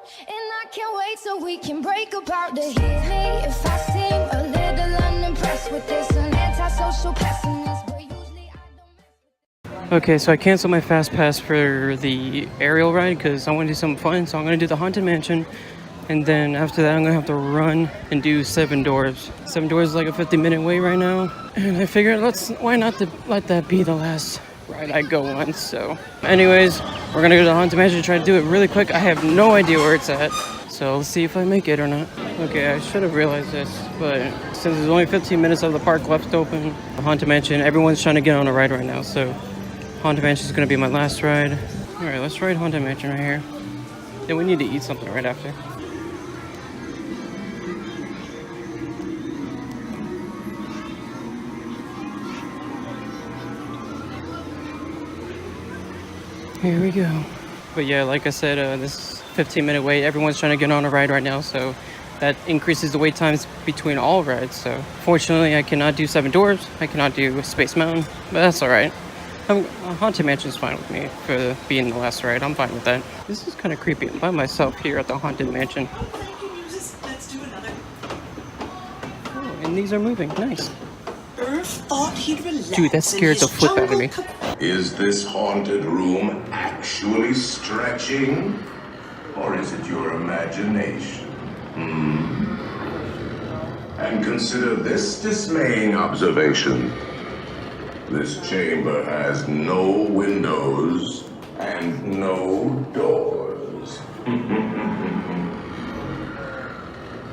And I can't wait so we can break apart to hear me if I seem a little unimpressed with this. An antisocial pessimist, but usually I don't. Okay, so I canceled my fast pass for the aerial ride because I want to do something fun. So I'm going to do the Haunted Mansion. And then after that, I'm going to have to run and do 7 doors. 7 doors is like a 50-minute wait right now. And I figured, why not let that be the last ride I go on. So anyways, we're going to go to the Haunted Mansion and try to do it really quick. I have no idea where it's at. So let's see if I make it or not. Okay, I should have realized this. But since there's only 15 minutes of the park left open, the Haunted Mansion, everyone's trying to get on a ride right now. So Haunted Mansion is going to be my last ride. All right, let's ride Haunted Mansion right here. Then we need to eat something right after. Here we go. But yeah, like I said, this 15-minute wait. Everyone's trying to get on a ride right now, so that increases the wait times between all rides. So fortunately, I cannot do 7 doors. I cannot do Space Mountain, but that's all right. Haunted Mansion's fine with me for being the last ride. I'm fine with that. This is kind of creepy. I'm by myself here at the Haunted Mansion. Let's do another. Oh, and these are moving. Nice. Earth thought he'd relax. Dude, that scared the flip out of me. Is this haunted room actually stretching? Or is it your imagination? And consider this dismaying observation. This chamber has no windows and no doors.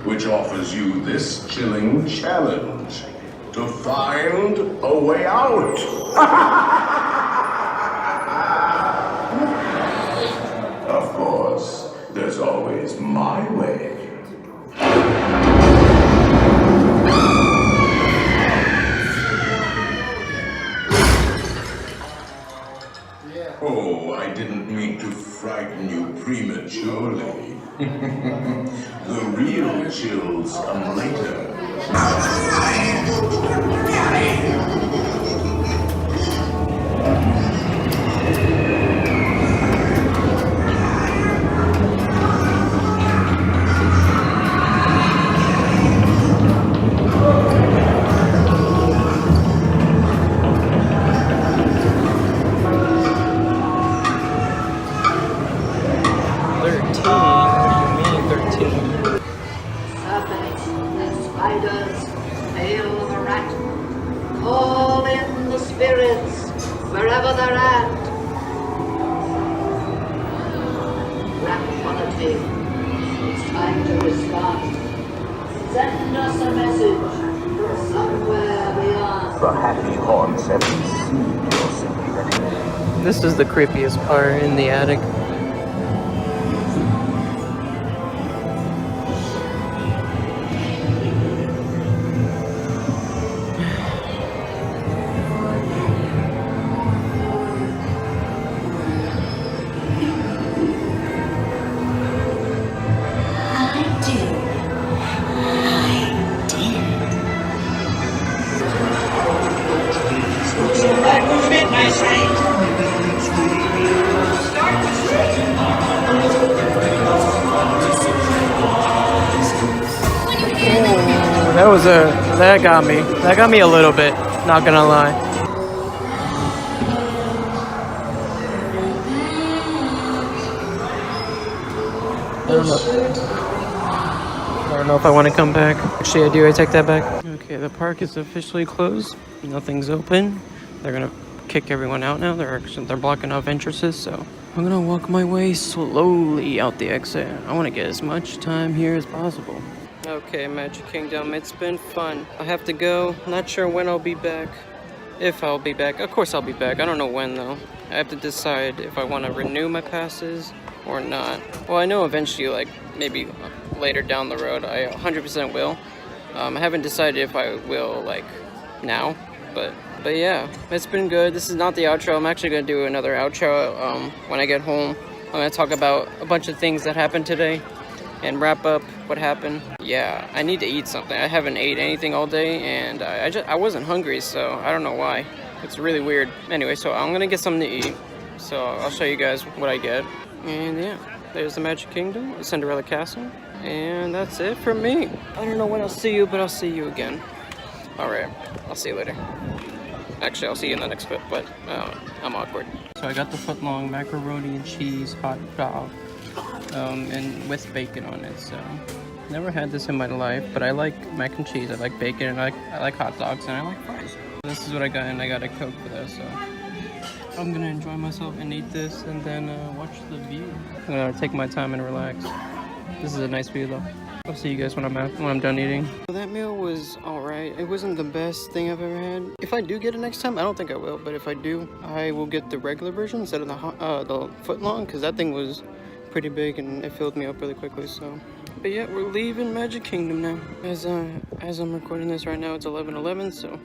Which offers you this chilling challenge to find a way out. Of course, there's always my way. Oh, I didn't mean to frighten you prematurely. The real chills come later. Call in the spirits, wherever they're at. Tranquility. It's time to respond. Send us a message somewhere beyond. The happy haunts have received your security. This is the creepiest part in the attic. That got me a little bit, not gonna lie. I don't know if I want to come back. Actually, I do. I take that back. Okay, the park is officially closed. Nothing's open. They're gonna kick everyone out now. They're blocking off entrances, so I'm gonna walk my way slowly out the exit. I want to get as much time here as possible. Okay, Magic Kingdom, it's been fun. I have to go. Not sure when I'll be back. If I'll be back. Of course I'll be back. I don't know when, though. I have to decide if I want to renew my passes or not. Well, I know eventually, like, maybe later down the road, I 100% will. I haven't decided if I will, like, now. But yeah, it's been good. This is not the outro. I'm actually going to do another outro when I get home. I'm going to talk about a bunch of things that happened today and wrap up what happened. Yeah, I need to eat something. I haven't ate anything all day, and I wasn't hungry, so I don't know why. It's really weird. Anyway, so I'm gonna get something to eat. So I'll show you guys what I get. And yeah. There's the Magic Kingdom, the Cinderella Castle, and that's it for me. I don't know when I'll see you, but I'll see you again. All right, I'll see you later. Actually, I'll see you in the next clip, but I'm awkward. So I got the foot-long macaroni and cheese hot dog, and with bacon on it. So never had this in my life, but I like mac and cheese. I like bacon, and I like hot dogs, and I like fries. This is what I got, and I got a Coke for this. So I'm gonna enjoy myself and eat this, and then watch the view. I'm gonna take my time and relax. This is a nice view, though. I'll see you guys when I'm done eating. So that meal was alright. It wasn't the best thing I've ever had. If I do get it next time, I don't think I will, but if I do, I will get the regular version instead of the foot long, because that thing was pretty big and it filled me up really quickly. So, but yeah, we're leaving Magic Kingdom now. As I'm recording this right now, it's 11:11, so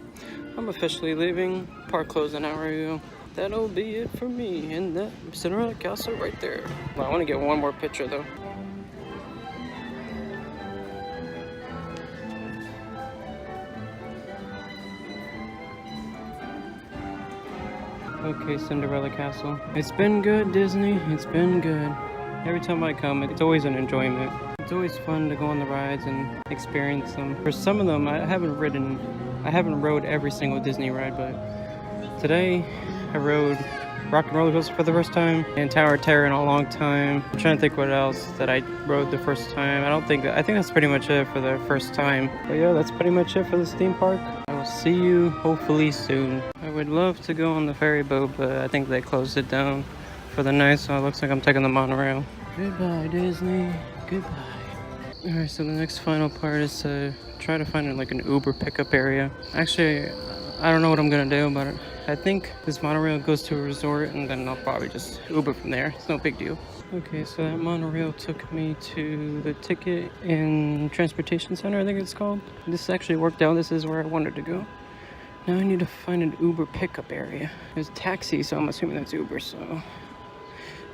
I'm officially leaving. Park closed an hour ago. That'll be it for me in that Cinderella Castle right there. Well, I want to get one more picture though. Okay, Cinderella Castle. It's been good, Disney. It's been good. Every time I come, it's always an enjoyment. It's always fun to go on the rides and experience them. For some of them, I haven't rode every single Disney ride, but today I rode Rock and Roller Coaster for the first time and Tower of Terror in a long time. I'm trying to think what else that I rode the first time. I think that's pretty much it for the first time. But yeah, that's pretty much it for this theme park. I will see you hopefully soon. I would love to go on the ferry boat, but I think they closed it down for the night, so it looks like I'm taking the monorail. Goodbye, Disney. Goodbye. Alright, so the next final part is to try to find like an Uber pickup area. Actually, I don't know what I'm gonna do, but I think this monorail goes to a resort, and then I'll probably just Uber from there. It's no big deal. Okay, so that monorail took me to the Ticket and Transportation Center, I think it's called. This actually worked out. This is where I wanted to go. Now I need to find an Uber pickup area. There's taxi, so I'm assuming that's Uber, so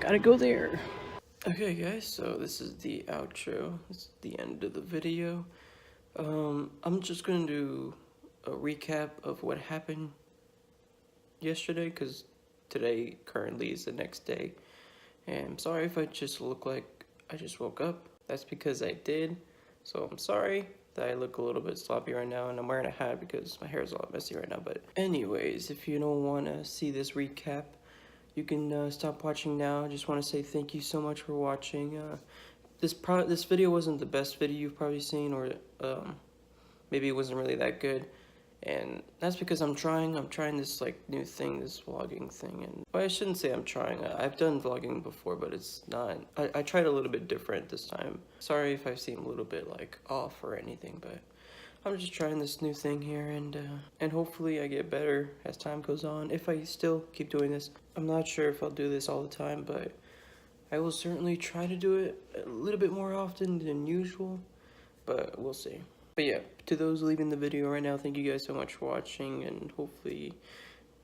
gotta go there. Okay guys, so this is the outro. This is the end of the video. I'm just gonna do a recap of what happened yesterday, because today currently is the next day. And I'm sorry if I just look like I just woke up. That's because I did. So I'm sorry that I look a little bit sloppy right now, and I'm wearing a hat because my hair is a lot messy right now. But anyways, if you don't want to see this recap, you can stop watching now. I just want to say thank you so much for watching. This video wasn't the best video you've probably seen, or maybe it wasn't really that good. And that's because I'm trying this like new thing, this vlogging thing. And well, I shouldn't say I'm trying. I've done vlogging before, but it's not. I tried a little bit different this time. Sorry if I seem a little bit like off or anything, but I'm just trying this new thing here, and hopefully I get better as time goes on. If I still keep doing this, I'm not sure if I'll do this all the time, but I will certainly try to do it a little bit more often than usual, but we'll see. But yeah, to those leaving the video right now, thank you guys so much for watching, and hopefully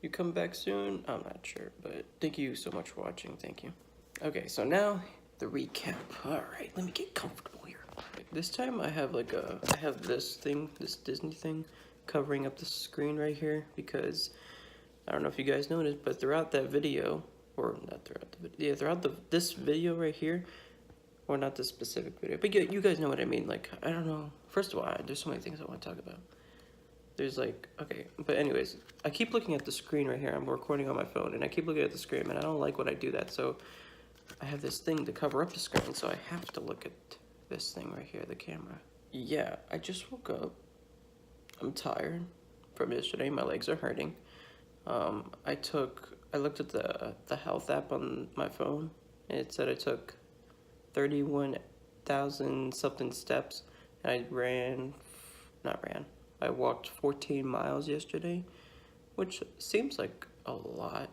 you come back soon. I'm not sure, but thank you so much for watching. Thank you. Okay, so now the recap. All right, let me get comfortable here. This time I have this Disney thing covering up the screen right here, because I don't know if you guys noticed, but throughout that video, or not throughout the video, yeah, throughout this video right here, or not this specific video, but you guys know what I mean. Like, I don't know. First of all, there's so many things I want to talk about. There's like, okay, but anyways, I keep looking at the screen right here. I'm recording on my phone, and I keep looking at the screen, and I don't like when I do that. So I have this thing to cover up the screen, so I have to look at this thing right here, the camera. Yeah, I just woke up. I'm tired from yesterday. My legs are hurting. I looked at the health app on my phone, and it said I took 31,000 something steps. I walked 14 miles yesterday, which seems like a lot,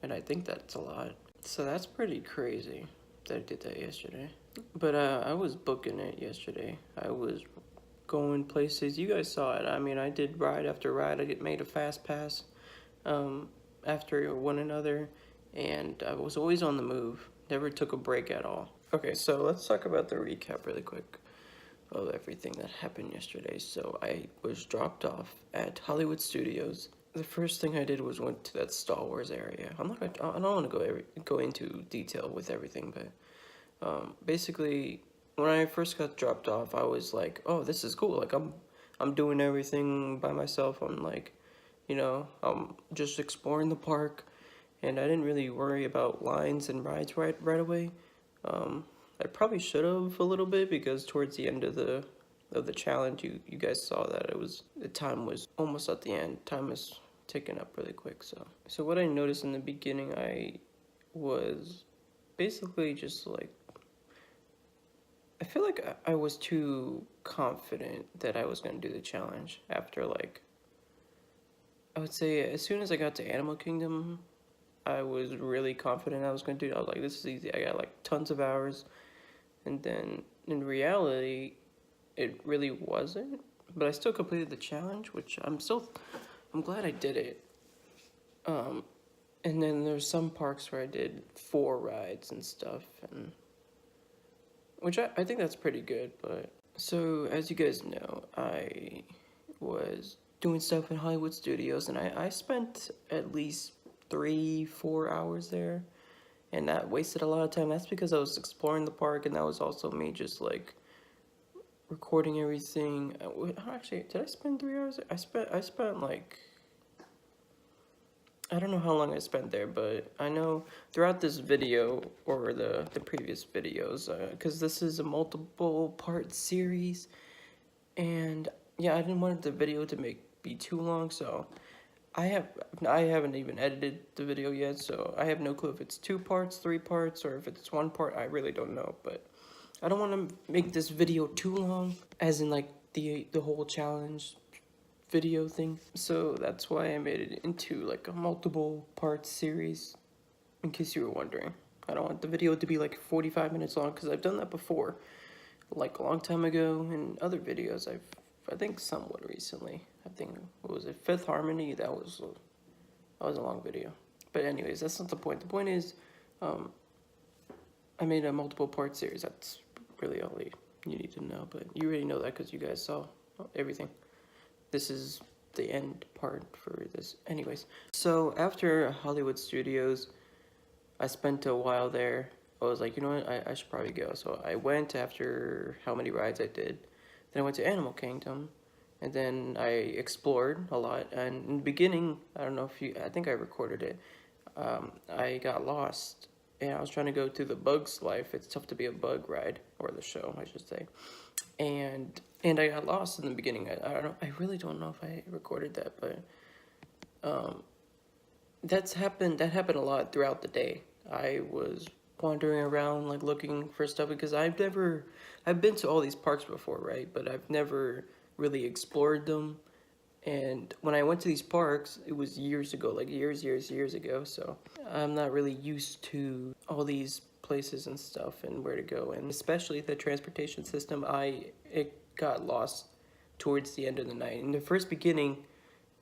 and I think that's a lot. So that's pretty crazy that I did that yesterday. But I was booking it yesterday. I was going places. You guys saw it. I mean, I did ride after ride. I made a fast pass after one another, and I was always on the move. Never took a break at all. Okay, so let's talk about the recap really quick of everything that happened yesterday. So I was dropped off at Hollywood Studios. The first thing I did was went to that Star Wars area. I don't want to go into detail with everything, but Basically, when I first got dropped off, I was like, oh, this is cool. Like, I'm doing everything by myself. I'm like, I'm just exploring the park, and I didn't really worry about lines and rides right away. I probably should have a little bit, because towards the end of the challenge, you guys saw that the time was almost at the end. Time is ticking up really quick. So what I noticed in the beginning, I was basically just like, I feel like I was too confident that I was gonna do the challenge after, like, I would say as soon as I got to Animal Kingdom, I was really confident I was gonna do it. I was like, this is easy. I got like tons of hours. And then in reality, it really wasn't. But I still completed the challenge, which I'm glad I did it. And then there's some parks where I did 4 rides and stuff, and which I think that's pretty good. But so as you guys know, I was doing stuff in Hollywood Studios, and I spent at least 3-4 hours there, and that wasted a lot of time. That's because I was exploring the park, and that was also me just like recording everything. Actually, did I spend 3 hours? I spent like, I don't know how long I spent there, but I know throughout this video, or the previous videos, because this is a multiple part series, and yeah, I didn't want the video to be too long, so I haven't even edited the video yet, so I have no clue if it's 2 parts, 3 parts, or if it's 1 part. I really don't know, but I don't want to make this video too long, as in like the whole challenge video thing. So that's why I made it into like a multiple part series, in case you were wondering. I don't want the video to be like 45 minutes long, because I've done that before, like a long time ago in other videos. I think somewhat recently. I think, what was it, Fifth Harmony? That was a long video. But anyways, that's not the point. The point is, I made a multiple part series. That's really all you need to know. But you already know that because you guys saw everything. This is the end part for this. Anyways, so after Hollywood Studios, I spent a while there. I was like, you know what, I should probably go. So I went after how many rides I did. Then I went to Animal Kingdom, and then I explored a lot. And in the beginning, I don't know if I think I recorded it. I got lost, and I was trying to go to the Bug's Life. It's tough to be a bug ride, or the show, I should say. And I got lost in the beginning. I really don't know if I recorded that, but that happened a lot throughout the day. I was wandering around, like, looking for stuff, because I've been to all these parks before, right? But I've never really explored them. And when I went to these parks, it was years ago, like years ago. So I'm not really used to all these places and stuff and where to go. And especially the transportation system, it got lost towards the end of the night. In the first beginning,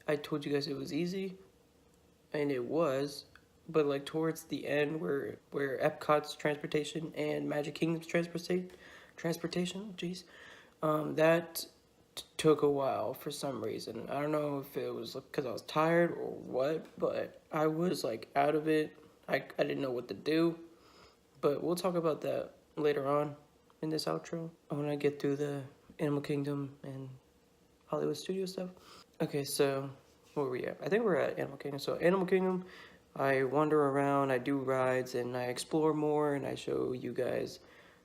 I told you guys it was easy, and it was. But like towards the end, where Epcot's transportation and Magic Kingdom's transportation, that took a while for some reason. I don't know if it was because I was tired or what, but I was like out of it. I didn't know what to do, but we'll talk about that later on in this outro. I want to get through the Animal Kingdom and Hollywood Studio stuff. Okay, so where were we at? I think we're at Animal Kingdom. So Animal Kingdom, I wander around, I do rides, and I explore more, and I show you guys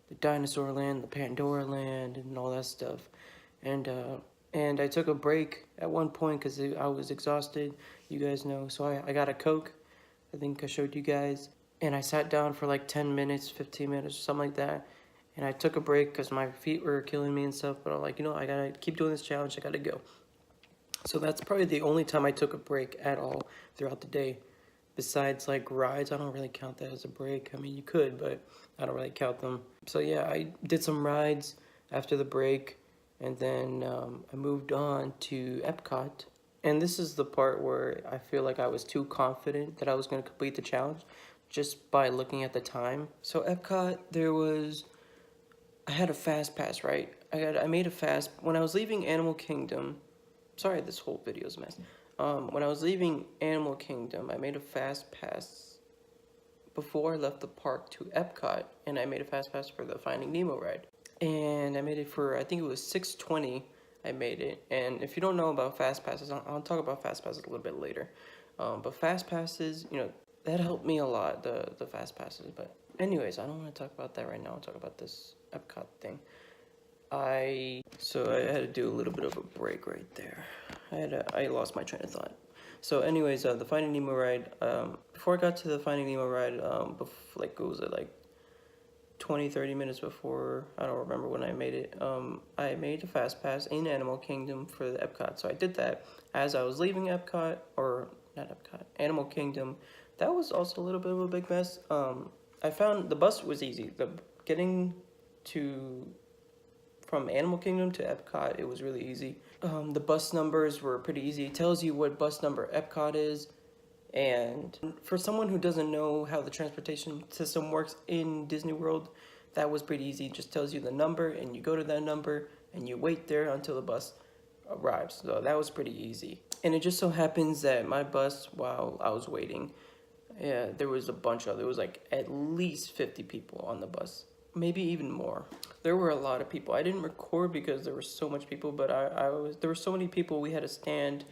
the Dinosaur Land, the Pandora Land, and all that stuff. And I took a break at one point because I was exhausted, you guys know. So I got a Coke, I think I showed you guys. And I sat down for like 10 minutes, 15 minutes, or something like that. And I took a break because my feet were killing me and stuff. But I'm like, I gotta keep doing this challenge, I gotta go. So that's probably the only time I took a break at all throughout the day. Besides like rides, I don't really count that as a break. I mean, you could, but I don't really count them. So yeah, I did some rides after the break. And then I moved on to Epcot. And this is the part where I feel like I was too confident that I was going to complete the challenge just by looking at the time. So Epcot, I had a fast pass, right? I made a fast, when I was leaving Animal Kingdom, sorry, this whole video is a mess. When I was leaving Animal Kingdom, I made a fast pass before I left the park to Epcot, and I made a fast pass for the Finding Nemo ride. And I made it for, I think it was 6:20. I made it. And if you don't know about fast passes, I'll talk about fast passes a little bit later. But fast passes, you know, that helped me a lot, the fast passes. But anyways, I don't want to talk about that right now. I'll talk about this Epcot thing. So I had to do a little bit of a break right there. I lost my train of thought. So anyways, the Finding Nemo ride, before I got to the Finding Nemo ride, like, what was it, like 20-30 minutes before, I don't remember when I made it, I made a fast pass in Animal Kingdom for the Epcot. So I did that as I was leaving Epcot, or not Epcot, Animal Kingdom. That was also a little bit of a big mess. I found the bus was easy. Getting from Animal Kingdom to Epcot, it was really easy. The bus numbers were pretty easy. It tells you what bus number Epcot is. And for someone who doesn't know how the transportation system works in Disney World, that was pretty easy. It just tells you the number, and you go to that number, and you wait there until the bus arrives. So that was pretty easy. And it just so happens that my bus, while I was waiting, there was like at least 50 people on the bus. Maybe even more. There were a lot of people. I didn't record because there were so much people, but there were so many people, we had to stand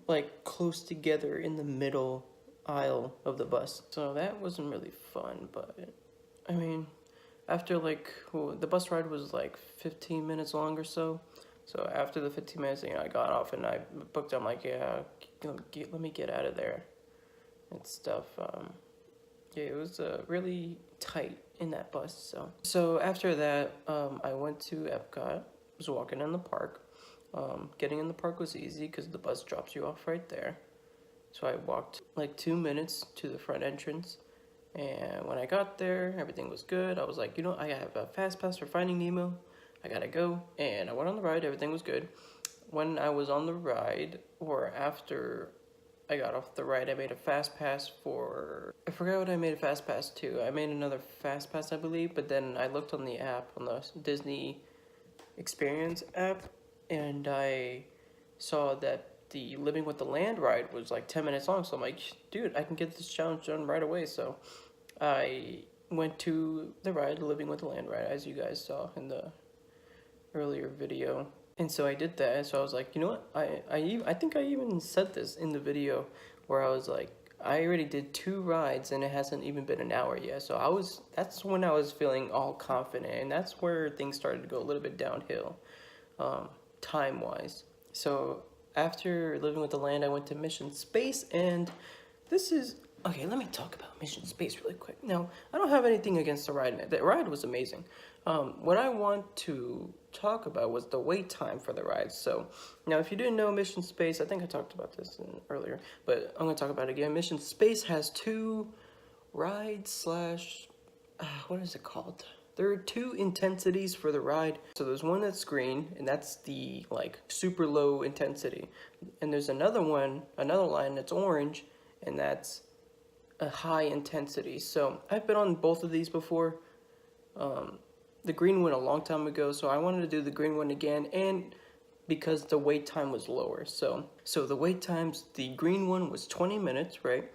like close together in the middle aisle of the bus. So that wasn't really fun, but I mean, after the bus ride was like 15 minutes long or so. So after the 15 minutes, I got off and I booked. I'm like, yeah, let me get out of there and stuff. Yeah, it was really tight in that bus. So after that, I went to Epcot. Was walking in the park. Getting in the park was easy because the bus drops you off right there. So I walked like 2 minutes to the front entrance, and when I got there, everything was good. I was like, I have a fast pass for Finding Nemo. I gotta go, and I went on the ride. Everything was good. When I was on the ride, or after I got off the ride, I made a fast pass I forgot what I made a fast pass to. I made another fast pass, I believe, but then I looked on the app, on the Disney Experience app, and I saw that the Living with the Land ride was like 10 minutes long. So I'm like, dude, I can get this challenge done right away. So I went to the ride, Living with the Land ride, as you guys saw in the earlier video. And so I did that. So I was like, you know what? I think I even said this in the video where I was like, I already did 2 rides and it hasn't even been an hour yet. So that's when I was feeling all confident, and that's where things started to go a little bit downhill, time-wise. So after Living with the Land, I went to Mission Space, and okay, let me talk about Mission Space really quick. Now, I don't have anything against the ride. The ride was amazing. What I want to talk about was the wait time for the ride. So, now if you didn't know Mission Space, I think I talked about this earlier, but I'm going to talk about it again. Mission Space has 2 rides what is it called? There are 2 intensities for the ride. So there's one that's green, and that's the super low intensity. And there's another line that's orange, and that's a high intensity. So I've been on both of these before. The green one a long time ago, so I wanted to do the green one again, and because the wait time was lower. So the wait times, the green one was 20 minutes, right?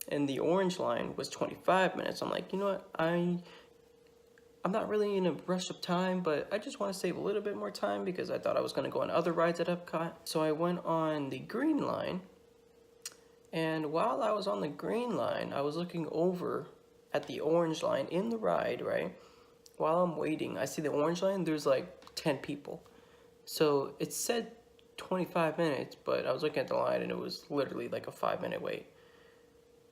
And the orange line was 25 minutes. I'm like, you know what? I'm not really in a rush of time, but I just want to save a little bit more time because I thought I was going to go on other rides at Epcot. So I went on the green line, and while I was on the green line, I was looking over at the orange line in the ride, right? While I'm waiting, I see the orange line, there's like 10 people. So it said 25 minutes, but I was looking at the line and it was literally like a 5-minute wait.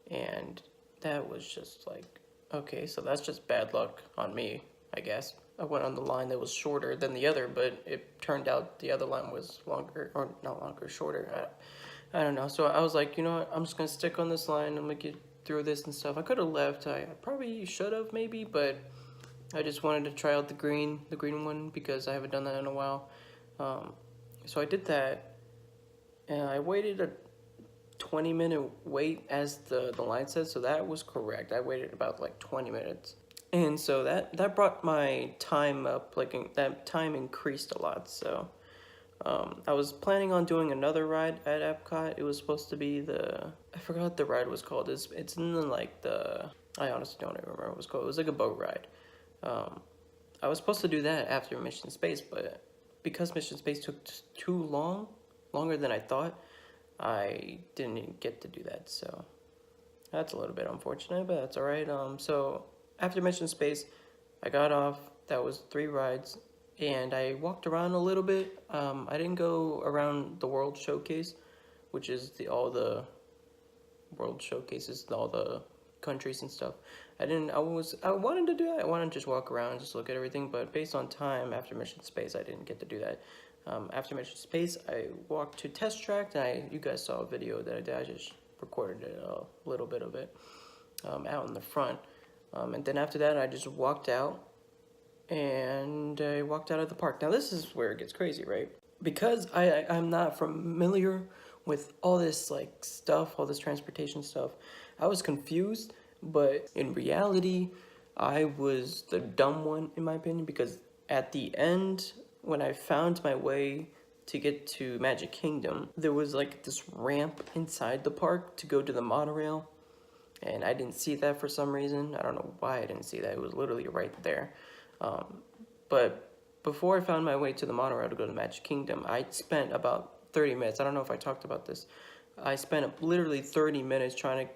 And that was just like, okay, so that's just bad luck on me, I guess. I went on the line that was shorter than the other, but it turned out the other line was longer, or not longer, shorter. I don't know. So I was like, you know what, I'm just going to stick on this line. I'm going to get through this and stuff. I could have left. I probably should have maybe, but I just wanted to try out the green one because I haven't done that in a while. So I did that, and I waited a 20-minute wait as the line said, so that was correct. I waited about like 20 minutes. And so that brought my time up, that time increased a lot. So I was planning on doing another ride at Epcot. It was supposed to be I forgot what the ride was called. It's in the I honestly don't even remember what it was called. It was like a boat ride. I was supposed to do that after Mission Space, but because Mission Space took too long, longer than I thought, I didn't get to do that. So that's a little bit unfortunate, but that's all right. So after Mission Space, I got off. That was 3 rides, and I walked around a little bit. I didn't go around the World Showcase, which is all the World Showcases, all the countries and stuff. I wanted to do that. I wanted to just walk around and just look at everything, but based on time after Mission Space, I didn't get to do that. After Mission Space, I walked to Test Track, and you guys saw a video that I did. I just recorded a little bit of it out in the front. And then after that, I just walked out, and I walked out of the park. Now this is where it gets crazy, right? Because I'm not familiar with all this like stuff, all this transportation stuff, I was confused, but in reality, I was the dumb one in my opinion, because at the end, when I found my way to get to Magic Kingdom, there was like this ramp inside the park to go to the monorail, and I didn't see that for some reason. I don't know why I didn't see that. It was literally right there. But before I found my way to the monorail to go to Magic Kingdom, I spent about 30 minutes. I don't know if I talked about this. I spent literally 30 minutes trying to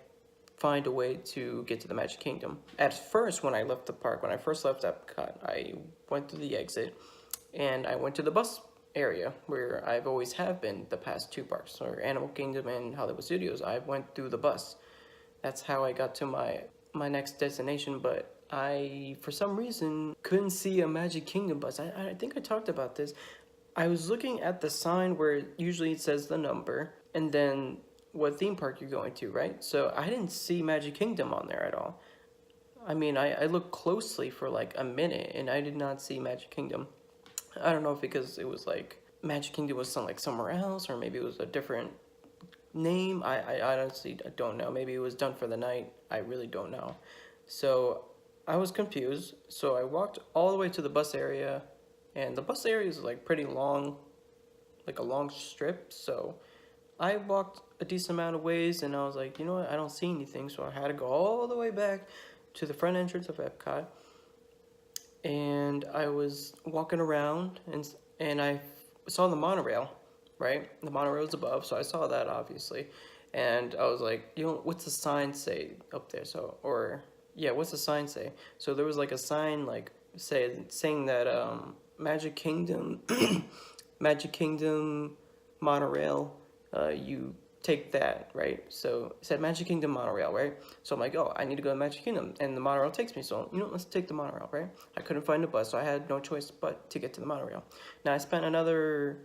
find a way to get to the Magic Kingdom. At first, when I left the park, when I first left Epcot, I went through the exit and I went to the bus area where I've always have been the past 2 parks, or Animal Kingdom and Hollywood Studios. I went through the bus. That's how I got to my next destination, but I, for some reason, couldn't see a Magic Kingdom bus. I think I talked about this. I was looking at the sign where usually it says the number and then what theme park you're going to, right? So I didn't see Magic Kingdom on there at all. I mean, I looked closely for like a minute and I did not see Magic Kingdom. I don't know if because it was like Magic Kingdom was somewhere else, or maybe it was a different name. I honestly don't know. Maybe it was done for the night. I really don't know. So I was confused. So I walked all the way to the bus area, and the bus area is like pretty long, like a long strip. So I walked a decent amount of ways, and I was like, you know what, I don't see anything. So I had to go all the way back to the front entrance of Epcot, and I was walking around, and I saw the monorail, right? The monorail was above, so I saw that obviously, and I was like, you know, what's the sign say up there? So, or yeah, what's the sign say? So there was like a sign like saying that Magic Kingdom, Magic Kingdom monorail, you take that, right? So it said Magic Kingdom monorail, right? So I'm like, oh, I need to go to Magic Kingdom, and the monorail takes me. So, you know, let's take the monorail, right? I couldn't find a bus, so I had no choice but to get to the monorail. Now I spent another,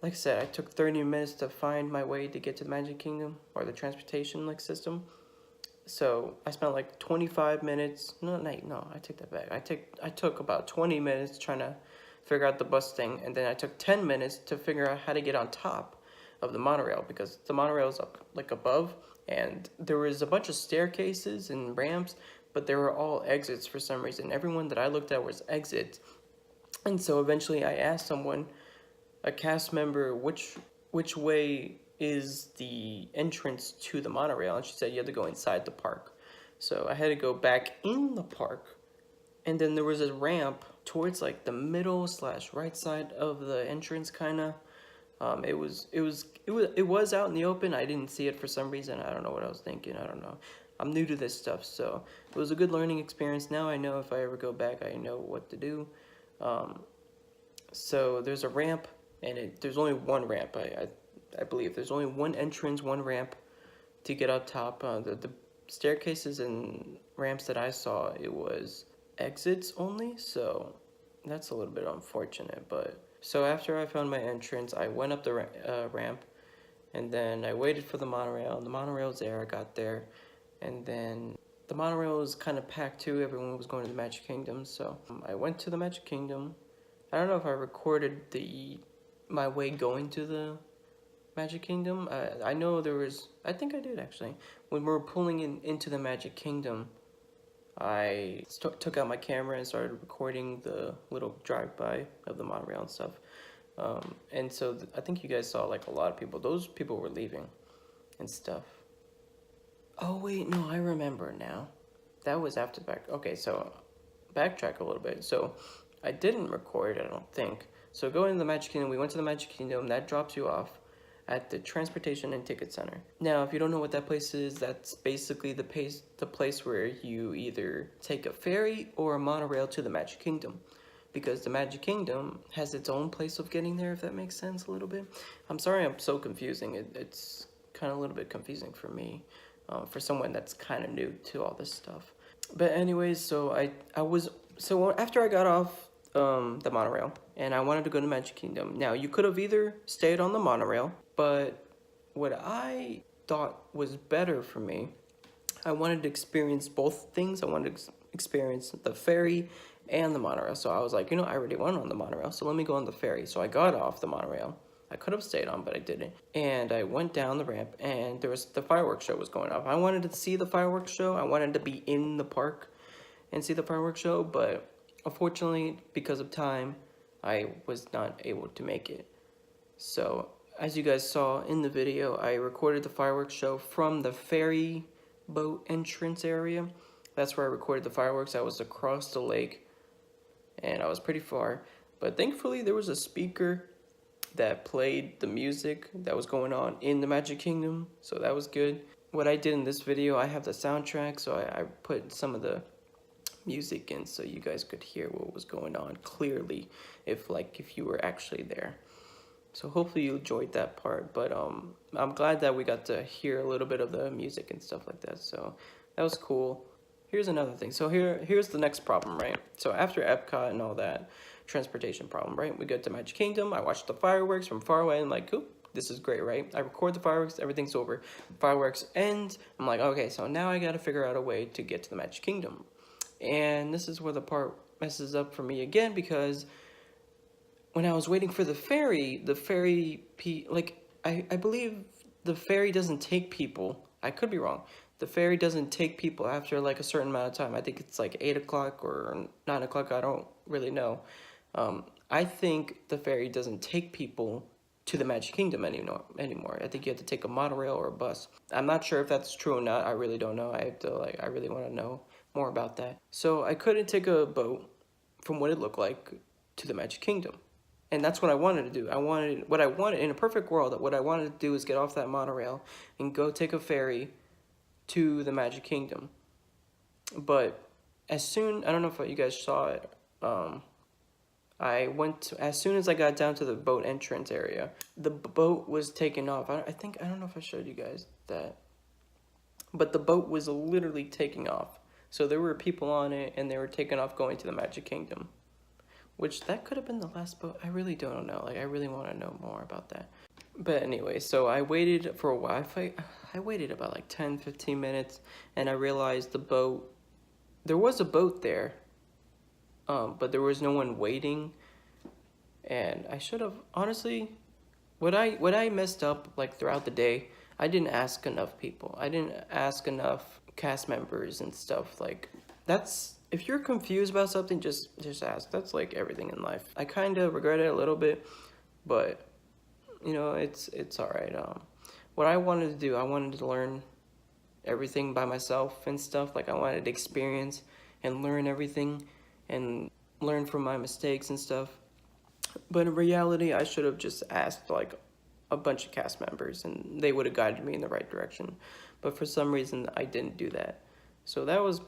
like I said, I took 30 minutes to find my way to get to the Magic Kingdom, or the transportation like system. So I spent like 25 minutes. No, I take that back. I took about 20 minutes trying to figure out the bus thing, and then I took 10 minutes to figure out how to get on top of the monorail, because the monorail is up like above, and there was a bunch of staircases and ramps, but they were all exits for some reason. Everyone that I looked at was exits, and so eventually I asked someone, a cast member, which way is the entrance to the monorail, and she said you had to go inside the park. So I had to go back in the park, and then there was a ramp towards like the middle / right side of the entrance, kind of. It was out in the open. I didn't see it for some reason. I don't know what I was thinking. I don't know. I'm new to this stuff, so it was a good learning experience. Now I know if I ever go back, I know what to do. So there's a ramp, and there's only one ramp. I believe there's only one entrance, one ramp to get up top. The staircases and ramps that I saw, it was exits only. So that's a little bit unfortunate, but. So after I found my entrance, I went up the ramp, and then I waited for the monorail. And the monorail was there. I got there, and then the monorail was kind of packed too. Everyone was going to the Magic Kingdom, so I went to the Magic Kingdom. I don't know if I recorded my way going to the Magic Kingdom. I know there was. I think I did actually. When we were pulling into the Magic Kingdom, I took out my camera and started recording the little drive-by of the monorail and stuff. And so I think you guys saw like a lot of people. Those people were leaving and stuff. Oh wait, no, I remember now. that was after back. Okay, so backtrack a little bit. So I didn't record, I don't think. So going to the Magic Kingdom, we went to the Magic Kingdom. That drops you off at the Transportation and Ticket Center. Now, if you don't know what that place is, that's basically the place where you either take a ferry or a monorail to the Magic Kingdom. Because the Magic Kingdom has its own place of getting there, if that makes sense a little bit. I'm sorry I'm so confusing. It's kind of a little bit confusing for me, for someone that's kind of new to all this stuff. But anyways, so after I got off the monorail and I wanted to go to Magic Kingdom. Now, you could have either stayed on the monorail, but what I thought was better for me, I wanted to experience both things. I wanted to experience the ferry and the monorail. So I was like, I already went on the monorail, so let me go on the ferry. So I got off the monorail. I could have stayed on, but I didn't. And I went down the ramp, and the fireworks show was going off. I wanted to see the fireworks show. I wanted to be in the park and see the fireworks show, but unfortunately, because of time, I was not able to make it. So, as you guys saw in the video, I recorded the fireworks show from the ferry boat entrance area. That's where I recorded the fireworks. I was across the lake, and I was pretty far. But thankfully, there was a speaker that played the music that was going on in the Magic Kingdom, so that was good. What I did in this video, I have the soundtrack, so I put some of the music in so you guys could hear what was going on clearly if you were actually there. So hopefully you enjoyed that part, but I'm glad that we got to hear a little bit of the music and stuff like that, so that was cool. Here's another thing. So here's the next problem, right? So after Epcot and all that transportation problem, right? We go to Magic Kingdom. I watch the fireworks from far away and like, oop, this is great, right? I record the fireworks, everything's over. Fireworks end. I'm like, okay, so now I got to figure out a way to get to the Magic Kingdom. And this is where the part messes up for me again, because when I was waiting for the ferry, I believe the ferry doesn't take people. I could be wrong. The ferry doesn't take people after like a certain amount of time. I think it's like 8 o'clock or 9 o'clock. I don't really know. I think the ferry doesn't take people to the Magic Kingdom anymore. I think you have to take a monorail or a bus. I'm not sure if that's true or not. I really don't know. I really want to know more about that. So I couldn't take a boat from what it looked like to the Magic Kingdom. And that's what I wanted to do. What I wanted in a perfect world, what I wanted to do is get off that monorail and go take a ferry to the Magic Kingdom. But I don't know if you guys saw it, as soon as I got down to the boat entrance area, the boat was taking off. I don't know if I showed you guys that, but the boat was literally taking off. So there were people on it, and they were taking off going to the Magic Kingdom, which that could have been the last boat. I really don't know. I really want to know more about that. But anyway, so I waited for a while. I waited about 10-15 minutes, and I realized there was a boat there, but there was no one waiting. And I should have, honestly, what I messed up throughout the day, I didn't ask enough people. I didn't ask enough cast members and stuff. If you're confused about something, just ask. That's like everything in life. I kind of regret it a little bit, but it's all right. What I wanted to do, I wanted to learn everything by myself and stuff. I wanted to experience and learn everything and learn from my mistakes and stuff. But in reality, I should have just asked a bunch of cast members, and they would have guided me in the right direction. But for some reason, I didn't do that. So that was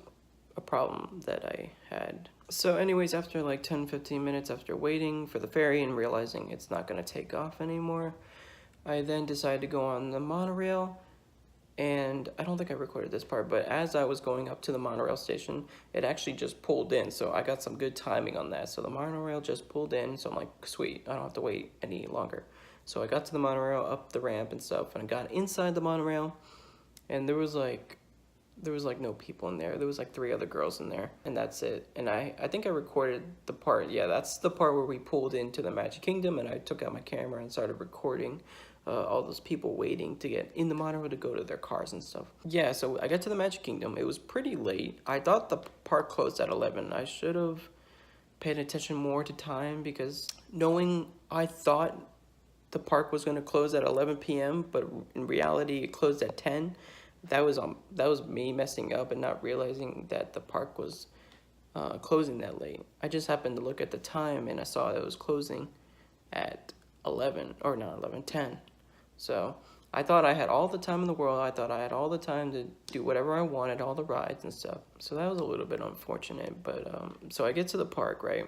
a problem that I had. So anyways, after 10-15 minutes after waiting for the ferry and realizing it's not going to take off anymore, I then decided to go on the monorail. And I don't think I recorded this part, but as I was going up to the monorail station, it actually just pulled in. So I got some good timing on that. So the monorail just pulled in. So I'm like, sweet, I don't have to wait any longer. So I got to the monorail, up the ramp and stuff, and I got inside the monorail, and there was no people in there. There was 3 other girls in there, and that's it. And I think I recorded the part. Yeah, that's the part where we pulled into the Magic Kingdom, and I took out my camera and started recording all those people waiting to get in the monorail to go to their cars and stuff. Yeah, so I got to the Magic Kingdom. It was pretty late. I thought the park closed at 11. I should have paid attention more to time, because I thought the park was going to close at 11 p.m., but in reality it closed at 10. that was me messing up and not realizing that the park was closing that late. I just happened to look at the time and I saw it was closing at 11, or not 11, 10. So I thought I had all the time in the world. I thought I had all the time to do whatever I wanted, all the rides and stuff. So that was a little bit unfortunate. But so I get to the park, right?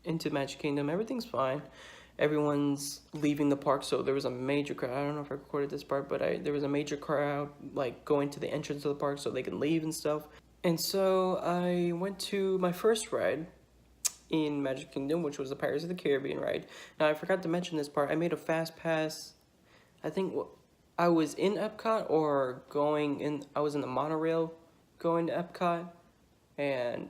Into Magic Kingdom, everything's fine. Everyone's leaving the park, so there was a major crowd. I don't know if I recorded this part, but there was a major crowd like going to the entrance of the park so they can leave and stuff. And so I went to my first ride in Magic Kingdom, which was the Pirates of the Caribbean ride. Now I forgot to mention this part. I made a fast pass. I think I was in Epcot or I was in the monorail going to Epcot, and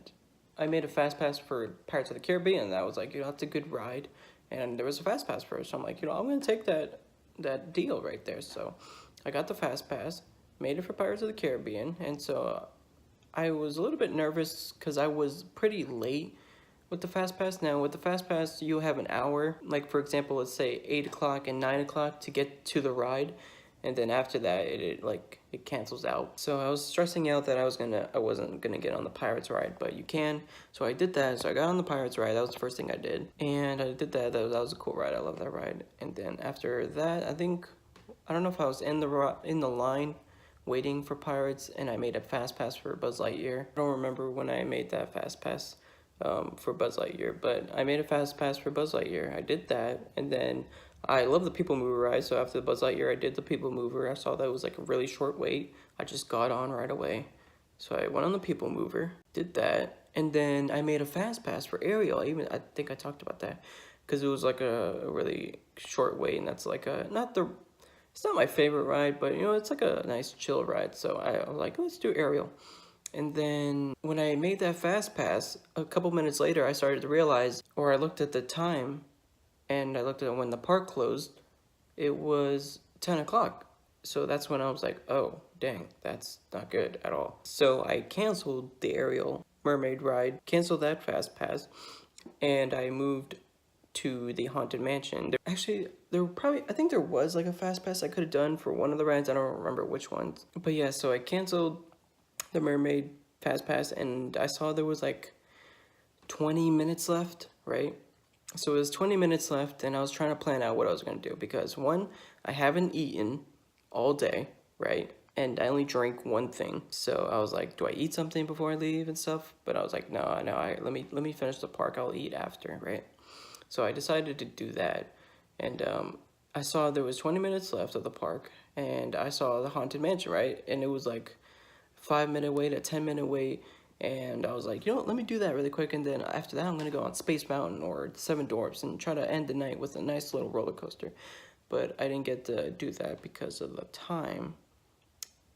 I made a fast pass for Pirates of the Caribbean, and I was like, that's a good ride. And there was a fast pass for it, so I'm like, I'm gonna take that deal right there. So I got the fast pass, made it for Pirates of the Caribbean, and so I was a little bit nervous because I was pretty late with the fast pass. Now with the fast pass, you have an hour, like for example, let's say 8 o'clock and 9 o'clock to get to the ride, and then after that it cancels out. So I was stressing out that I wasn't gonna get on the Pirates ride, but you can. So I did that. So I got on the Pirates ride. That was the first thing I did, and I did that. That was a cool ride. I love that ride. And then after that, I don't know if I was in the line waiting for Pirates, and I made a fast pass for Buzz Lightyear. I don't remember when I made that fast pass for Buzz Lightyear, but I made a fast pass for Buzz Lightyear. I did that, and then I love the People Mover ride, so after the Buzz Lightyear, I did the People Mover. I saw that was like a really short wait. I just got on right away. So I went on the People Mover, did that, and then I made a fast pass for Ariel. I think I talked about that, because it was like a really short wait, and that's like it's not my favorite ride, but it's like a nice chill ride. So I was like, let's do Ariel. And then when I made that fast pass, a couple minutes later, I started to realize, or I looked at the time, and I looked at when the park closed, it was 10 o'clock. So that's when I was like, oh, dang, that's not good at all. So I canceled the Ariel Mermaid ride, canceled that fast pass, and I moved to the Haunted Mansion. I think there was like a fast pass I could have done for one of the rides. I don't remember which ones. But yeah, so I canceled the Mermaid fast pass, and I saw there was like 20 minutes left, right? So it was 20 minutes left, and I was trying to plan out what I was going to do, because one, I haven't eaten all day, right? And I only drank one thing. So I was like, do I eat something before I leave and stuff? But I was like, no, let me finish the park. I'll eat after, right? So I decided to do that. And I saw there was 20 minutes left of the park, and I saw the Haunted Mansion, right? And it was like 5-minute wait, a 10-minute wait. And I was like, let me do that really quick, and then after that I'm going to go on Space Mountain or Seven Dwarfs and try to end the night with a nice little roller coaster. But I didn't get to do that because of the time.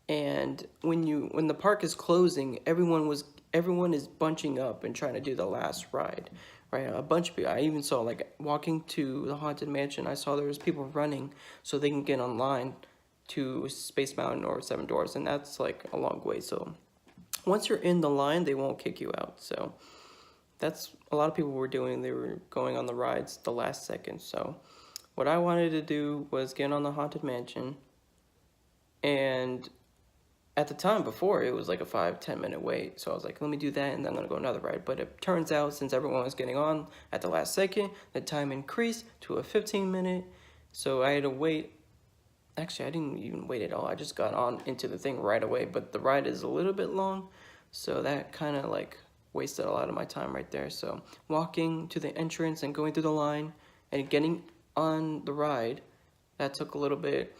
And when the park is closing, everyone is bunching up and trying to do the last ride, right? A bunch of people. I even saw, like, walking to the Haunted Mansion, I saw there was people running so they can get online to Space Mountain or Seven Dwarfs, and that's like a long way. So once you're in the line, they won't kick you out. So that's a lot of people were doing. They were going on the rides the last second. So what I wanted to do was get on the Haunted Mansion. And at the time before, it was like a 5-10 minute wait. So I was like, let me do that, and then I'm going to go another ride. But it turns out, since everyone was getting on at the last second, the time increased to a 15-minute. So I had to wait. Actually, I didn't even wait at all. I just got on into the thing right away. But the ride is a little bit long, so that kind of like wasted a lot of my time right there. So walking to the entrance and going through the line and getting on the ride, that took a little bit.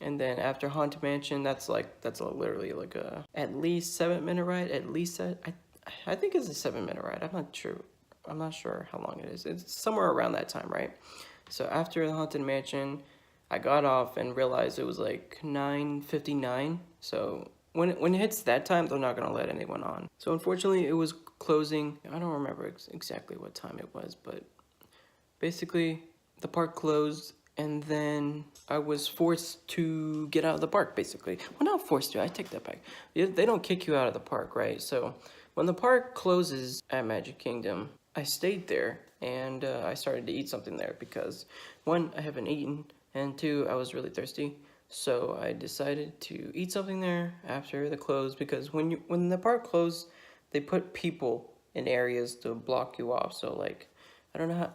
And then after Haunted Mansion, that's literally like a at least 7-minute ride. At least I think it's a 7-minute ride. I'm not sure how long it is. It's somewhere around that time, right? So after the Haunted Mansion, I got off and realized it was like 9:59. So when it hits that time, they're not gonna let anyone on. So unfortunately, it was closing. I don't remember exactly what time it was, but basically the park closed, and then I was forced to get out of the park. Basically, well, not forced to. I take that back. They don't kick you out of the park, right? So when the park closes at Magic Kingdom, I stayed there, and I started to eat something there because, one, I haven't eaten, and two, I was really thirsty. So I decided to eat something there after the close, because when the park closed, they put people in areas to block you off. So like, I don't know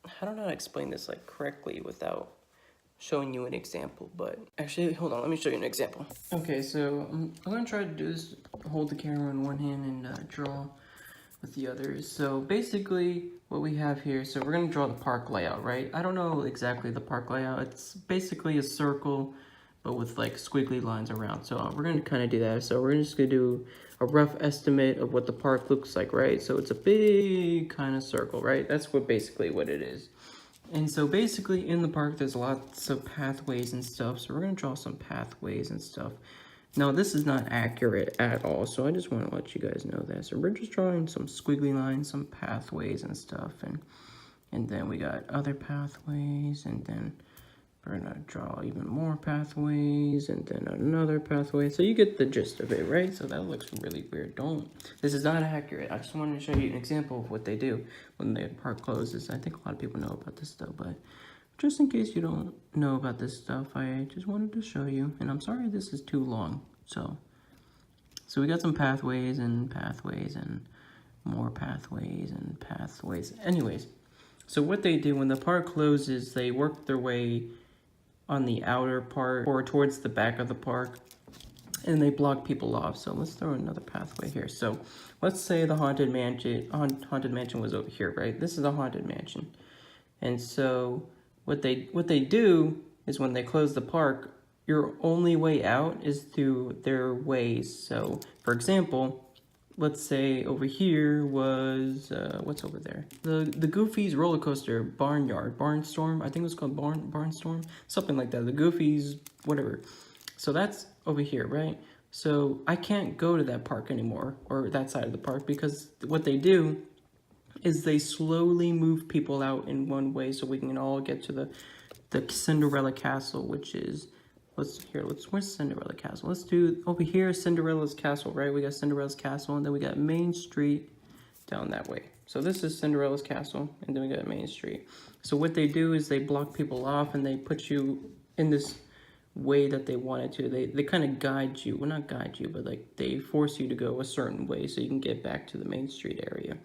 how to explain this like correctly without showing you an example, but actually, hold on, let me show you an example. Okay, so I'm gonna try to do this, hold the camera in one hand and draw with the others. So basically what we have here, so we're gonna draw the park layout, right? I don't know exactly the park layout. It's basically a circle, but with like squiggly lines around. So we're gonna kind of do that. So we're just gonna do a rough estimate of what the park looks like, right? So it's a big kind of circle, right? That's basically what it is. And so basically in the park, there's lots of pathways and stuff. So we're gonna draw some pathways and stuff. Now this is not accurate at all, so I just want to let you guys know that. So we're just drawing some squiggly lines, some pathways and stuff, and then we got other pathways, and then we're gonna draw even more pathways, and then another pathway. So you get the gist of it, right? So that looks really weird. This is not accurate. I just wanted to show you an example of what they do when the park closes. I think a lot of people know about this stuff, but just in case you don't know about this stuff, I just wanted to show you. And I'm sorry this is too long. So we got some pathways and more pathways and pathways. Anyways, so what they do when the park closes, they work their way on the outer part or towards the back of the park, and they block people off. So let's throw another pathway here. So let's say the haunted mansion was over here, right? This is the haunted mansion. And so what they do is when they close the park, your only way out is through their ways. So for example, let's say over here was what's over there? The Goofy's roller coaster Barnstorm. I think it was called Barnstorm, something like that. The Goofy's whatever. So that's over here, right? So I can't go to that park anymore, or that side of the park, because what they do is they slowly move people out in one way so we can all get to the Cinderella Castle, which is, where's Cinderella Castle? Let's do, over here, Cinderella's Castle, right? We got Cinderella's Castle, and then we got Main Street down that way. So this is Cinderella's Castle, and then we got Main Street. So what they do is they block people off, and they put you in this way that they wanted to. They kind of guide you, well, not guide you, but like they force you to go a certain way so you can get back to the Main Street area.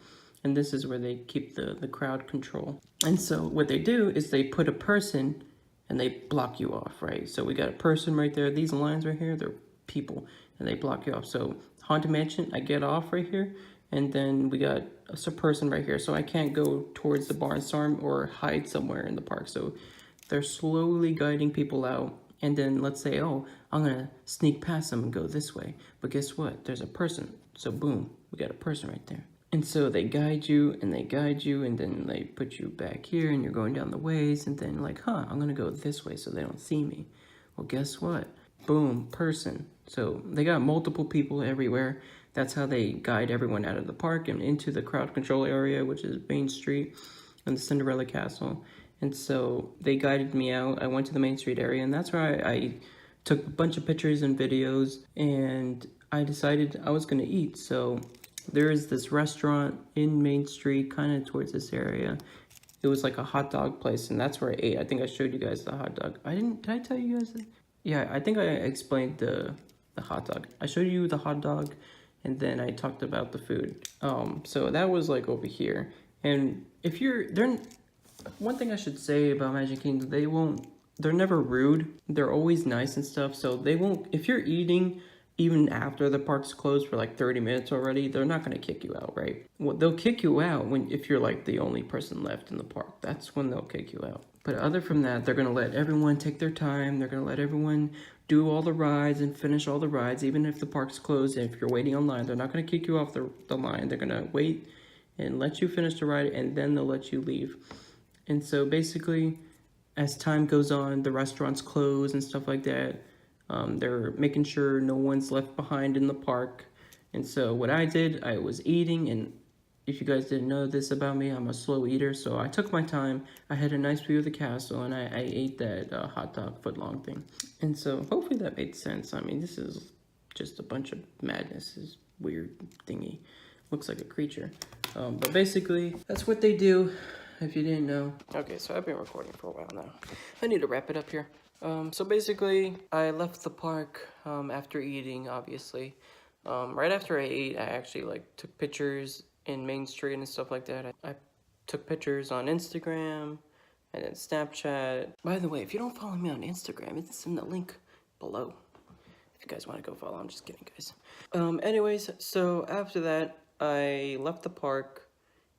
And this is where they keep the crowd control. And so what they do is they put a person and they block you off, right? So we got a person right there. These lines right here, they're people, and they block you off. So Haunted Mansion, I get off right here, and then we got a person right here. So I can't go towards the Barnstorm or hide somewhere in the park. So they're slowly guiding people out. And then let's say, oh, I'm gonna sneak past them and go this way. But guess what? There's a person. So boom, we got a person right there. And so they guide you, and then they put you back here, and you're going down the ways, and then like, I'm gonna go this way so they don't see me. Well, guess what? Boom, person. So they got multiple people everywhere. That's how they guide everyone out of the park and into the crowd control area, which is Main Street and the Cinderella Castle. And so they guided me out. I went to the Main Street area, and that's where I took a bunch of pictures and videos, and I decided I was gonna eat. So there is this restaurant in Main Street, kind of towards this area. It was like a hot dog place, and that's where I ate. I think I showed you guys the hot dog. Did I tell you guys that? Yeah, I think I explained the hot dog. I showed you the hot dog, and then I talked about the food. So that was like over here. And if one thing I should say about Magic Kingdom, they're never rude. They're always nice and stuff. So they won't, if you're eating, even after the park's closed for like 30 minutes already, they're not gonna kick you out, right? Well, they'll kick you out if you're like the only person left in the park. That's when they'll kick you out. But other from that, they're gonna let everyone take their time. They're gonna let everyone do all the rides and finish all the rides, even if the park's closed. And if you're waiting online, they're not gonna kick you off the line. They're gonna wait and let you finish the ride, and then they'll let you leave. And so basically, as time goes on, the restaurants close and stuff like that. They're making sure no one's left behind in the park. And so what I did, I was eating, and if you guys didn't know this about me, I'm a slow eater, so I took my time. I had a nice view of the castle, and I ate that hot dog footlong thing. And so hopefully that made sense. I mean, this is just a bunch of madness. This weird thingy. Looks like a creature. But basically, that's what they do, if you didn't know. Okay, so I've been recording for a while now. I need to wrap it up here. So basically, I left the park after eating, obviously. Right after I ate, I actually like took pictures in Main Street and stuff like that. I took pictures on Instagram and then Snapchat. By the way, if you don't follow me on Instagram, it's in the link below. If you guys want to go follow, I'm just kidding, guys. Anyways, so after that, I left the park.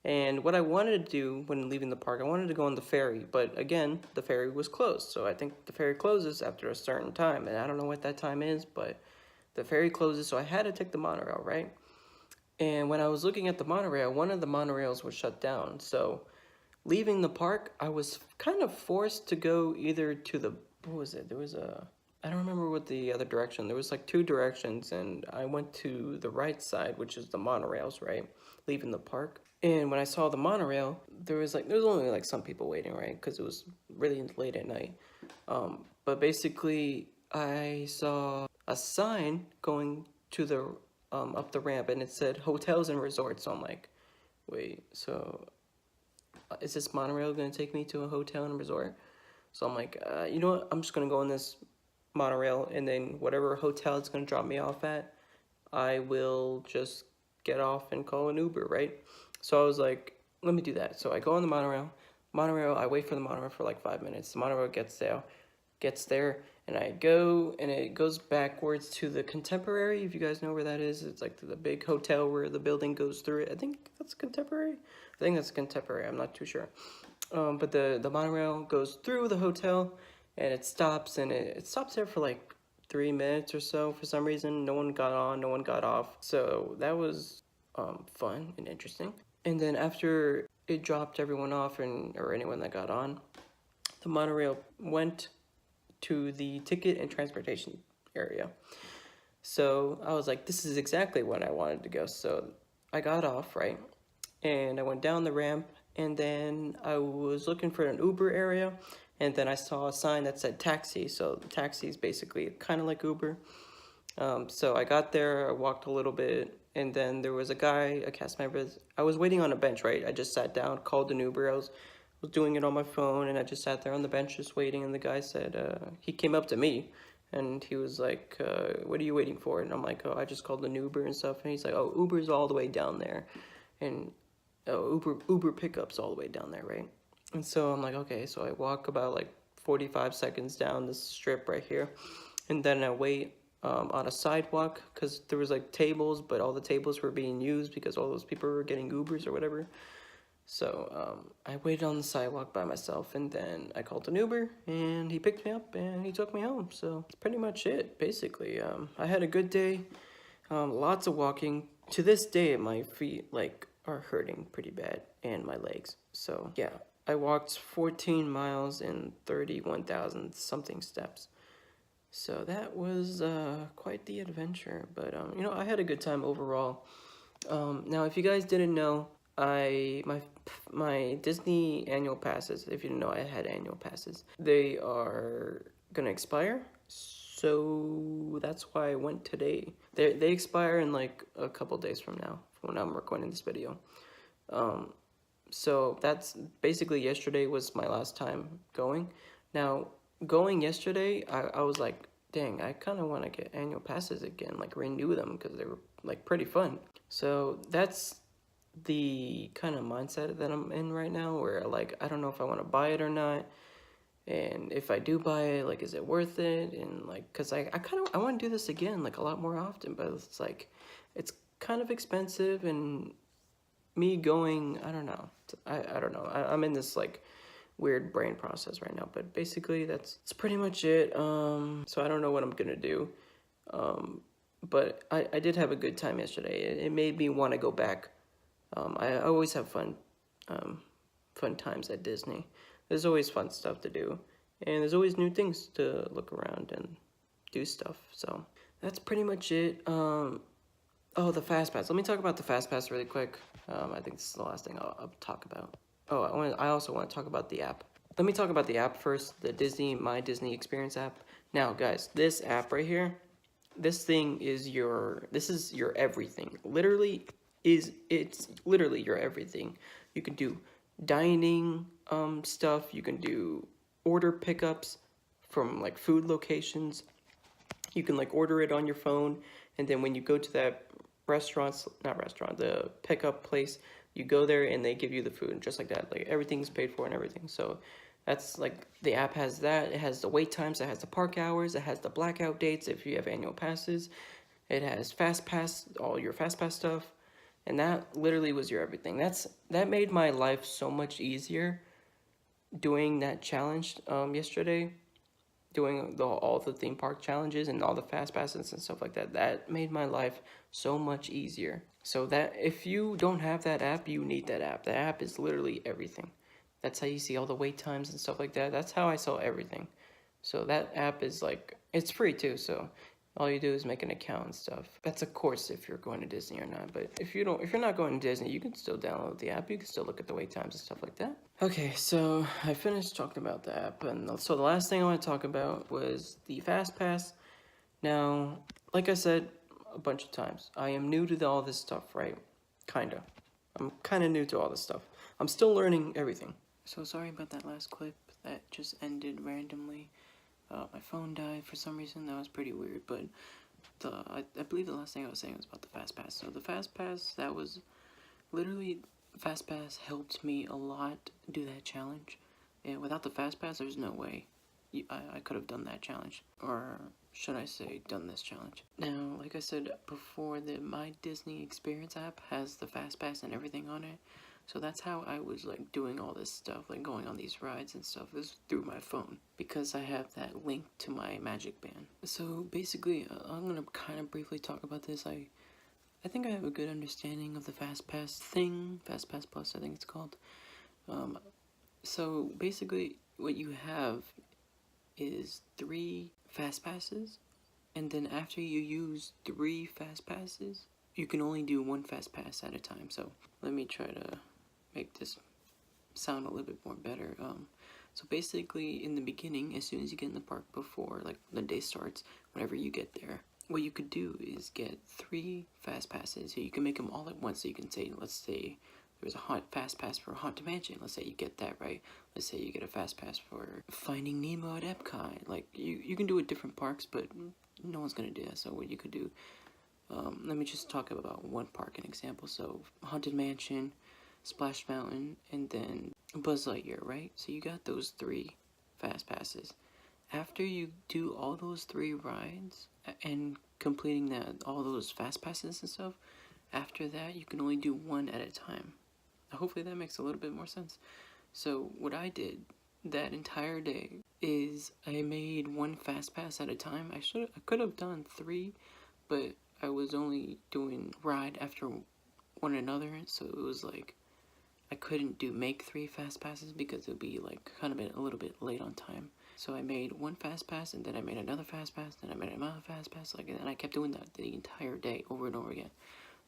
And what I wanted to do when leaving the park, I wanted to go on the ferry, but again, the ferry was closed. So I think the ferry closes after a certain time, and I don't know what that time is, but the ferry closes, so I had to take the monorail, right? And when I was looking at the monorail, one of the monorails was shut down. So leaving the park, I was kind of forced to go either to the, what was it? There was I don't remember what the other direction. There was like two directions, and I went to the right side, which is the monorails, right? Leaving the park. And when I saw the monorail, there was only like some people waiting, right? Because it was really late at night. But basically, I saw a sign going to the up the ramp, and it said hotels and resorts. So I'm like, wait, so is this monorail gonna take me to a hotel and resort? So I'm like, you know what? I'm just gonna go on this monorail, and then whatever hotel it's gonna drop me off at, I will just get off and call an Uber, right? So I was like, let me do that. So I go on the monorail. I wait for the monorail for like 5 minutes. The monorail gets there, and I go, and it goes backwards to the Contemporary. If you guys know where that is, it's like the big hotel where the building goes through it. I think that's Contemporary. I think that's Contemporary. I'm not too sure. But the monorail goes through the hotel, and it stops, and it stops there for like 3 minutes or so. For some reason, no one got on, no one got off. So that was fun and interesting. And then after it dropped everyone off, or anyone that got on, the monorail went to the ticket and transportation area. So I was like, this is exactly when I wanted to go. So I got off, right? And I went down the ramp, and then I was looking for an Uber area, and then I saw a sign that said taxi. So the taxi is basically kind of like Uber. So I got there, I walked a little bit, and then there was a guy, a cast member. I was waiting on a bench, right? I just sat down, called an Uber. I was doing it on my phone, and I just sat there on the bench just waiting, and the guy said, he came up to me, and he was like, what are you waiting for? And I'm like, oh, I just called an Uber and stuff. And he's like, oh, Uber's all the way down there. And Uber pickup's all the way down there, right? And so I'm like, okay. So I walk about like 45 seconds down this strip right here, and then I wait on a sidewalk, because there was like tables, but all the tables were being used because all those people were getting Ubers or whatever. So I waited on the sidewalk by myself, and then I called an Uber, and he picked me up, and he took me home. So that's pretty much it, basically. I had a good day, lots of walking. To this day, my feet like are hurting pretty bad, and my legs. So yeah, I walked 14 miles and 31,000 something steps. So that was quite the adventure, but you know, I had a good time overall. Now, if you guys didn't know, my Disney annual passes, if you didn't know I had annual passes, they are gonna expire. So that's why I went today. They expire in like a couple days from now, when I'm recording this video. So that's basically, yesterday was my last time going. Now, going yesterday, I was like, dang, I kind of want to get annual passes again, like renew them, because they were like pretty fun. So that's the kind of mindset that I'm in right now, where like, I don't know if I want to buy it or not. And if I do buy it, like, is it worth it? And like, cause I want to do this again, like a lot more often, but it's like, it's kind of expensive, and me going, I don't know. I don't know. I'm in this like weird brain process right now, but basically that's pretty much it. So I don't know what I'm gonna do. But I did have a good time yesterday. It made me want to go back. I always have fun times at Disney. There's always fun stuff to do, and there's always new things to look around and do stuff. So that's pretty much it. Oh, the Fast Pass. Let me talk about the Fast Pass really quick. I think this is the last thing I'll talk about. Oh, I also want to talk about the app. Let me talk about the app first, the My Disney Experience app. Now, guys, this app right here, this is your everything. It's literally your everything. You can do dining stuff, you can do order pickups, from like food locations. You can like order it on your phone, and then when you go to that the pickup place, you go there and they give you the food just like that. Like everything's paid for and everything. So that's like the app has that. It has the wait times, it has the park hours, it has the blackout dates if you have annual passes. It has fast pass, all your fast pass stuff. And that literally was your everything. That made my life so much easier doing that challenge yesterday, doing all the theme park challenges and all the fast passes and stuff like that. That made my life so much easier. So that if you don't have that app, you need that app. The app is literally everything. That's how you see all the wait times and stuff like that. That's how I saw everything. So that app is like, it's free too, so all you do is make an account and stuff. That's of course if you're going to Disney or not, but if you're not going to Disney, you can still download the app. You can still look at the wait times and stuff like that. Okay, so I finished talking about the app, and so the last thing I want to talk about was the Fast Pass. Now, like I said a bunch of times, I am new to all this stuff, right? Kinda. I'm kinda new to all this stuff. I'm still learning everything. So sorry about that last clip that just ended randomly. My phone died for some reason. That was pretty weird, but I believe the last thing I was saying was about the Fast Pass. So the Fast Pass, that was literally, Fast Pass helped me a lot do that challenge. And without the Fast Pass, there's no way I could have done that challenge. Or should I say, done this challenge. Now, like I said before, the My Disney Experience app has the Fast Pass and everything on it. So that's how I was like doing all this stuff, like going on these rides and stuff, is through my phone, because I have that link to my Magic Band. So basically, I'm gonna kind of briefly talk about this. I think I have a good understanding of the Fast Pass thing, Fast Pass Plus I think it's called. So basically what you have is 3 Fast Passes, and then after you use 3 Fast Passes, you can only do 1 Fast Pass at a time. So let me try to make this sound a little bit more better. So basically in the beginning, as soon as you get in the park, before like the day starts, whenever you get there, what you could do is get 3 Fast Passes. So you can make them all at once. So you can say, let's say there's a Fast Pass for Haunted Mansion. Let's say you get that, right? Let's say you get a Fast Pass for Finding Nemo at Epcot. Like, you can do it different parks, but no one's gonna do that. So what you could do, let me just talk about one park, an example. So Haunted Mansion, Splash Mountain, and then Buzz Lightyear, right? So you got those 3 Fast Passes. After you do all those 3 rides and completing all those Fast Passes and stuff, after that you can only do 1 at a time. Hopefully that makes a little bit more sense. So what I did that entire day is I made 1 Fast Pass at a time. I could have done 3, but I was only doing ride after one another, so it was like I couldn't make 3 Fast Passes because it would be like kind of a little bit late on time. So I made 1 Fast Pass, and then I made another Fast Pass, then I made another Fast Pass, and then I kept doing that the entire day over and over again.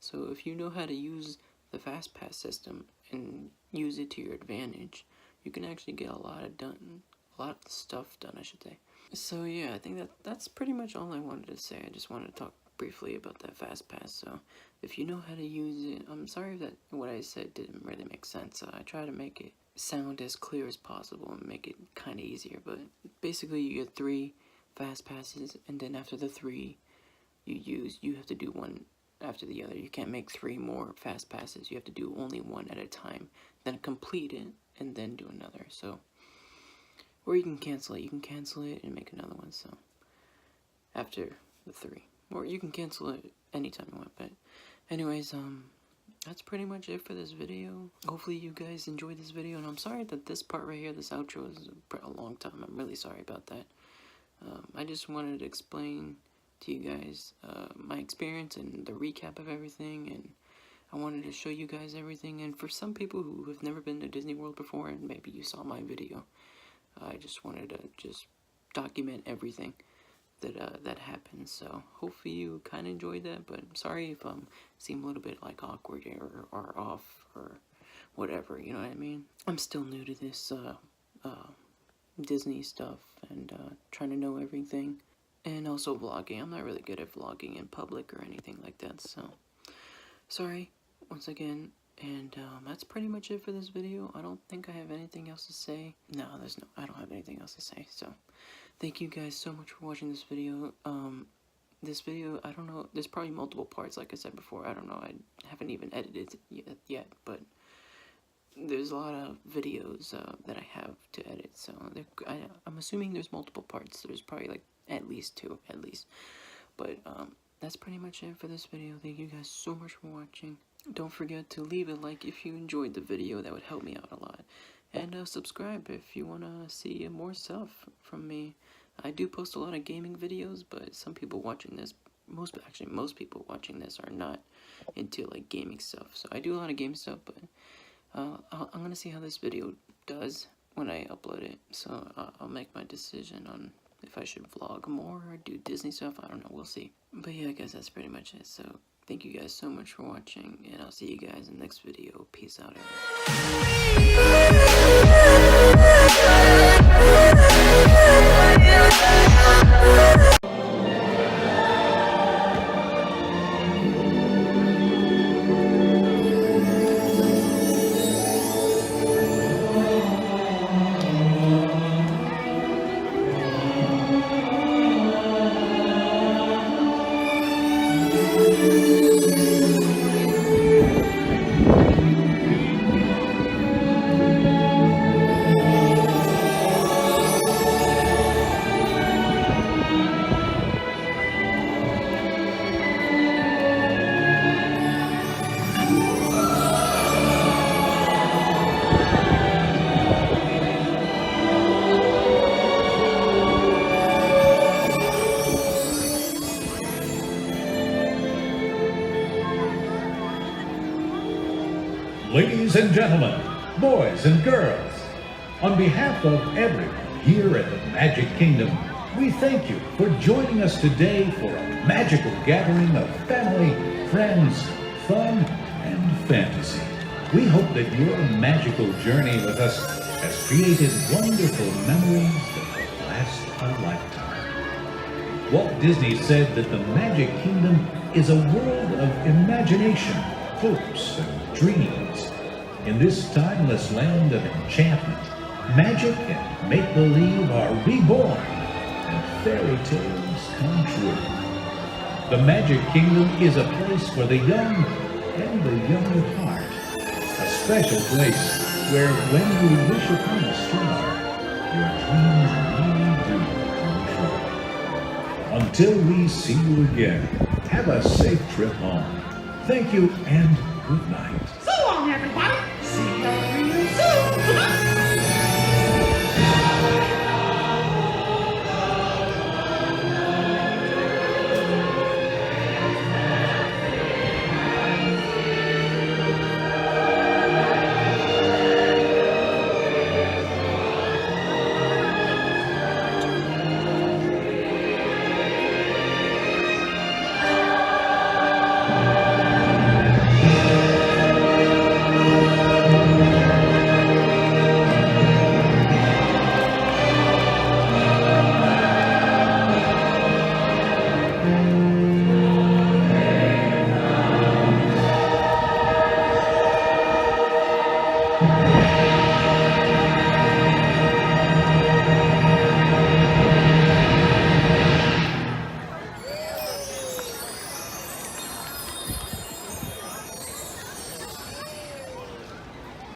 So if you know how to use the Fast Pass system and use it to your advantage, you can actually get a lot of stuff done, I should say. So yeah, I think that's pretty much all I wanted to say. I just wanted to talk briefly about that Fast Pass. So if you know how to use it, I'm sorry that what I said didn't really make sense. I try to make it sound as clear as possible and make it kind of easier, but basically you get 3 Fast Passes, and then after the 3 you have to do 1 after the other. You can't make 3 more Fast Passes. You have to do only 1 at a time, then complete it, and then do another. So, or you can cancel it. You can cancel it and make another one. So, after the 3, or you can cancel it anytime you want. But, anyways, that's pretty much it for this video. Hopefully you guys enjoyed this video, and I'm sorry that this part right here, this outro, is a long time. I'm really sorry about that. I just wanted to explain to you guys my experience and the recap of everything, and I wanted to show you guys everything. And for some people who have never been to Disney World before, and maybe you saw my video, I just wanted to just document everything that happened. So hopefully you kind of enjoyed that, but I'm sorry if seem a little bit like awkward or off or whatever, you know what I mean? I'm still new to this Disney stuff and trying to know everything. And also vlogging. I'm not really good at vlogging in public or anything like that, so sorry once again. And that's pretty much it for this video. I don't think I have anything else to say. No, I don't have anything else to say. So thank you guys so much for watching this video. This video, I don't know, there's probably multiple parts, like I said before. I don't know, I haven't even edited it yet, but there's a lot of videos that I have to edit, so I'm assuming there's multiple parts. There's probably like at least 2, at least. But that's pretty much it for this video. Thank you guys so much for watching. Don't forget to leave a like if you enjoyed the video. That would help me out a lot. And subscribe if you want to see more stuff from me. I do post a lot of gaming videos, but some people watching this, most people watching this are not into like gaming stuff. So I do a lot of game stuff, but I'm gonna see how this video does when I upload it. So I'll make my decision on if I should vlog more or do Disney stuff. I don't know, we'll see. But yeah, guys, that's pretty much it. So thank you guys so much for watching, and I'll see you guys in the next video. Peace out, everyone. Ladies and gentlemen, boys and girls, on behalf of everyone here at the Magic Kingdom, we thank you for joining us today for a magical gathering of family, friends, fun, and fantasy. We hope that your magical journey with us has created wonderful memories that will last a lifetime. Walt Disney said that the Magic Kingdom is a world of imagination, hopes, and dreams. In this timeless land of enchantment, magic and make-believe are reborn, and fairy tales come true. The Magic Kingdom is a place for the young and the young at heart. A special place where when you wish upon a star, your dreams really do come true. Until we see you again, have a safe trip home. Thank you and good night. So long, everybody.